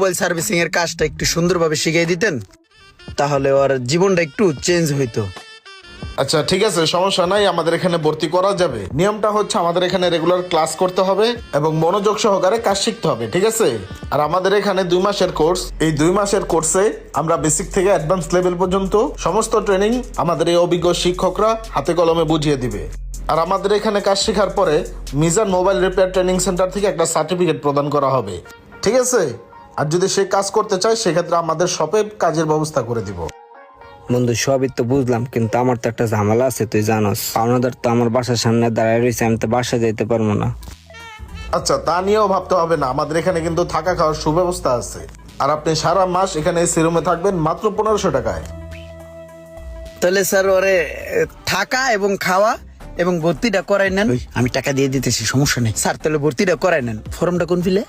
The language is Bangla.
মোবাইল সার্ভিসিং এর কাজটা একটু সুন্দরভাবে শিখিয়ে দিতেন, তাহলে ওর জীবনটা একটু চেঞ্জ হইতো। আচ্ছা ঠিক আছে, সমস্যা নাই, আমাদের এখানে ভর্তি করা যাবে। নিয়মটা হচ্ছে আমাদের এখানে রেগুলার ক্লাস করতে হবে এবং মনোযোগ সহকারে কাজ শিখতে হবে, ঠিক আছে? আর আমাদের এখানে 2 মাসের কোর্স। এই 2 মাসের কোর্সে আমরা বেসিক থেকে অ্যাডভান্স লেভেল পর্যন্ত সমস্ত ট্রেনিং আমাদের এই অভিজ্ঞ শিক্ষকরা হাতে কলমে বুঝিয়ে দিবে। আর আমাদের এখানে কাজ শেখার পরে Mizan mobile repair training centre থেকে একটা সার্টিফিকেট প্রদান করা হবে, ঠিক আছে? আর যদি সে কাজ করতে চায় সেক্ষেত্রে আমাদের শপে কাজের ব্যবস্থা করে দিব। বন্ধু সবই তো বুঝলাম, কিন্তু আমার তো একটা ঝামেলা আছে, তুই জানোস। পাওনাদার তো আমার বাসার সামনে দাঁড়ায় রয়েছে, আমি তো বাসায় যেতে পারবো না। আচ্ছা, তা নিয়েও ভাবতে হবে না, আমাদের এখানে কিন্তু থাকা খাওয়ার সুব্যবস্থা আছে। আর আপনি সারা মাস এখানে এসি রুমে থাকবেন মাত্র 1500 টাকায়। তাহলে স্যার ওরে থাকা এবং খাওয়া এবং ভর্তিটা করাই নেন। আমি টাকা দিয়ে দিতেছি, সমস্যা নেই স্যার। তাহলে ভর্তিটা করাই নেন। ফর্মটা কোন ফিলে?